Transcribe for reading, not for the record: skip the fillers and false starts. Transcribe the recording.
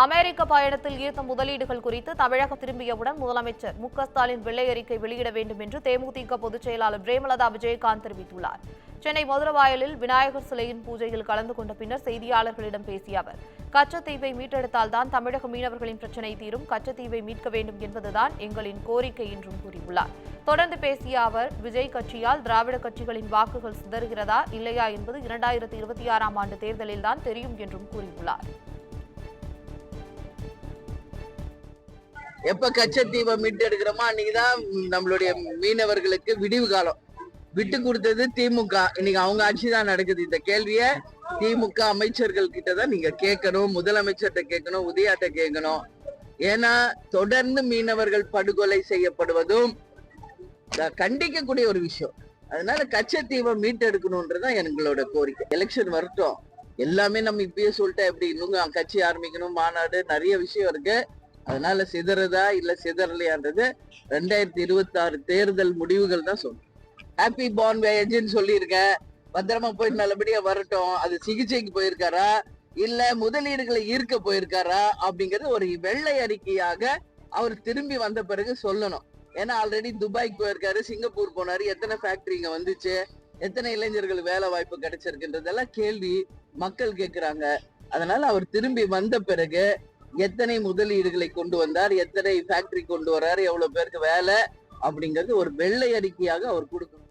அமெரிக்க பயணத்தில் ஈர்த்த முதலீடுகள் குறித்து தமிழகம் திரும்பியவுடன் முதலமைச்சர் மு.க.ஸ்டாலின் வெள்ளை அறிக்கை வெளியிட வேண்டும் என்று தேமுதிக பொதுச் செயலாளர் பிரேமலதா விஜயகாந்த் தெரிவித்துள்ளார். சென்னை மதுரவாயலில் விநாயகர் சிலையின் பூஜையில் கலந்து கொண்ட பின்னர் செய்தியாளர்களிடம் பேசிய அவர், கச்சத்தீவை மீட்டெடுத்தால்தான் தமிழக மீனவர்களின் பிரச்சினை தீரும், கச்சத்தீவை மீட்க வேண்டும் என்பதுதான் எங்களின் கோரிக்கை என்றும் கூறியுள்ளார். தொடர்ந்து பேசிய அவர், விஜய் கட்சியால் திராவிட கட்சிகளின் வாக்குகள் சிதறுகிறதா இல்லையா என்பது 2026ஆம் ஆண்டு தேர்தலில்தான் தெரியும் என்றும் கூறியுள்ளார். எப்ப கச்சத்தீவை மீட்டு எடுக்கிறோமோ அன்னைக்குதான் நம்மளுடைய மீனவர்களுக்கு விடிவு காலம். விட்டு கொடுத்தது திமுக. இன்னைக்கு அவங்க ஆட்சி தான் நடக்குது. இந்த கேள்விய திமுக அமைச்சர்கள் கிட்டதான் நீங்க கேட்கணும், முதலமைச்சர்கிட்ட கேட்கணும், உதயாட்ட கேட்கணும். ஏன்னா தொடர்ந்து மீனவர்கள் படுகொலை செய்யப்படுவதும் கண்டிக்கக்கூடிய ஒரு விஷயம். அதனால கச்சத்தீவை மீட்டு எடுக்கணும்ன்றதுதான் எங்களோட கோரிக்கை. எலெக்ஷன் வரட்டும், எல்லாமே நம்ம இப்பயே சொல்லிட்டா எப்படி, இன்னும் கட்சி ஆரம்பிக்கணும், மாநாடு, நிறைய விஷயம் இருக்கு. அதனால சிதறதா இல்ல சிதறலையான்றது 2026 தேர்தல் முடிவுகள் தான் சொல்லும். ஹாப்பி பார்ன் வேஜ்னு சொல்லியிருக்கேன். பத்திரமா போய் நல்லபடியா வரட்டும். அது சிகிச்சைக்கு போயிருக்காரா இல்ல முதலீடுகளை ஈர்க்க போயிருக்காரா அப்படிங்கிறது ஒரு வெள்ளை அறிக்கையாக அவர் திரும்பி வந்த பிறகு சொல்லணும். ஏன்னா ஆல்ரெடி துபாய்க்கு போயிருக்காரு, சிங்கப்பூர் போனாரு, எத்தனை ஃபேக்டரி இங்க வந்துச்சு, எத்தனை இளைஞர்கள் வேலை வாய்ப்பு கிடைச்சிருக்குன்றதெல்லாம் கேள்வி மக்கள் கேட்கிறாங்க. அதனால அவர் திரும்பி வந்த பிறகு எத்தனை முதலீடுகளை கொண்டு வந்தார், எத்தனை ஃபேக்டரி கொண்டு வர்றாரு, எவ்வளவு பேருக்கு வேலை அப்படிங்கிறது ஒரு வெள்ளை அறிக்கையாக அவர் கொடுக்கணும்.